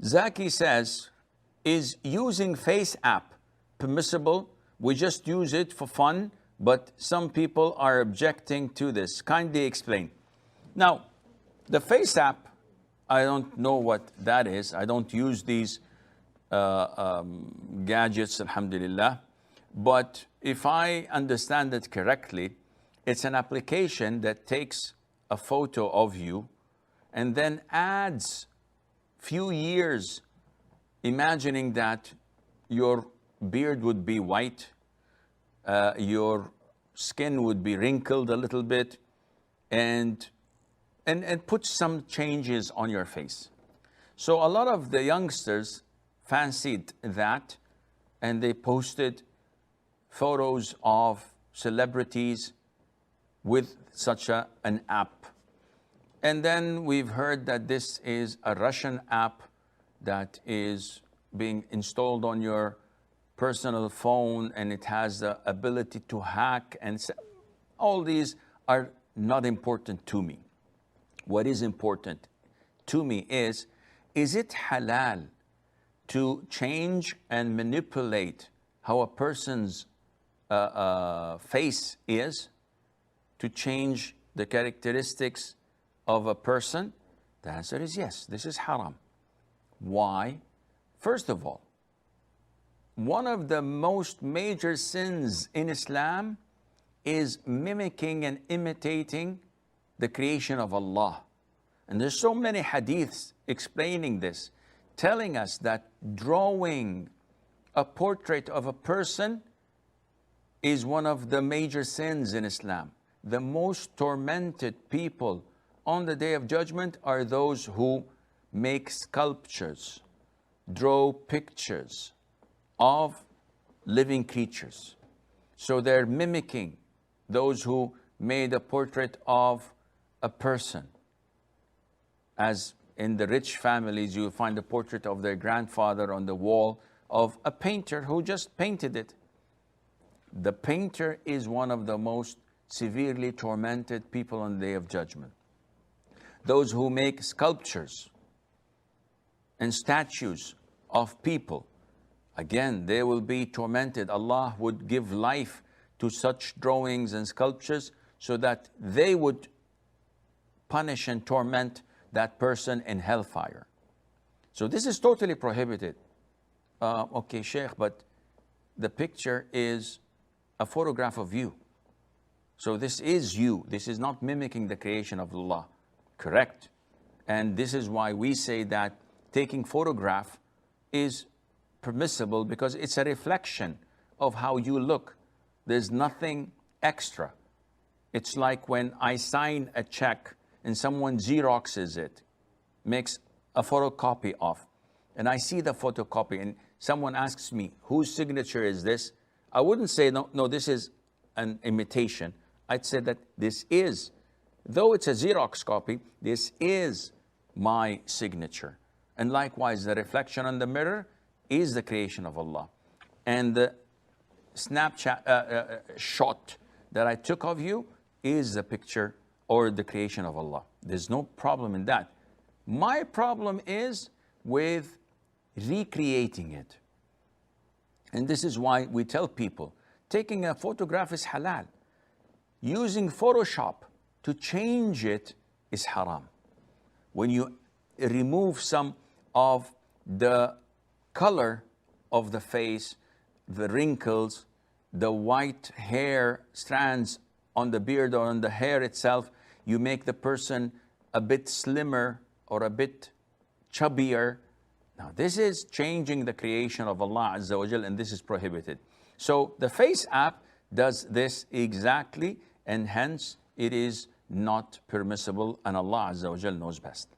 Zaki says, is using FaceApp permissible? We just use it for fun, but some people are objecting to this. Kindly explain. Now, the FaceApp, I don't know what that is. I don't use these gadgets, alhamdulillah. But if I understand it correctly, it's an application that takes a photo of you and then adds few years, imagining that your beard would be white, your skin would be wrinkled a little bit, and put some changes on your face. So a lot of the youngsters fancied that, and they posted photos of celebrities with such an app. And then we've heard that this is a Russian app that is being installed on your personal phone, and it has the ability to hack, and all these are not important to me. What is important to me is it halal to change and manipulate how a person's face is, to change the characteristics of a person? The answer is yes, this is haram. Why? First of all, one of the most major sins in Islam is mimicking and imitating the creation of Allah. And there's so many hadiths explaining this, telling us that drawing a portrait of a person is one of the major sins in Islam. The most tormented people on the Day of Judgment are those who make sculptures, draw pictures of living creatures. So they're mimicking those who made a portrait of a person. As in the rich families, you find a portrait of their grandfather on the wall of a painter who just painted it. The painter is one of the most severely tormented people on the Day of Judgment. Those who make sculptures and statues of people, again, they will be tormented. Allah would give life to such drawings and sculptures so that they would punish and torment that person in hellfire. So this is totally prohibited. Okay, Sheikh, but the picture is a photograph of you. So this is you. This is not mimicking the creation of Allah. Correct. And this is why we say that taking photograph is permissible, because it's a reflection of how you look. There's nothing extra. It's like when I sign a check and someone Xeroxes it, makes a photocopy of, and I see the photocopy and someone asks me, whose signature is this? I wouldn't say, no, this is an imitation. I'd say that this is, though it's a Xerox copy, this is my signature. And likewise, the reflection on the mirror is the creation of Allah. And the Snapchat shot that I took of you is the picture or the creation of Allah. There's no problem in that. My problem is with recreating it. And this is why we tell people, taking a photograph is halal. Using Photoshop to change it is haram. When you remove some of the color of the face, the wrinkles, the white hair strands on the beard or on the hair itself, you make the person a bit slimmer or a bit chubbier. Now this is changing the creation of Allah Azza wa Jal, and this is prohibited. So the FaceApp does this exactly, and hence it is not permissible, and Allah Azza wa Jal knows best.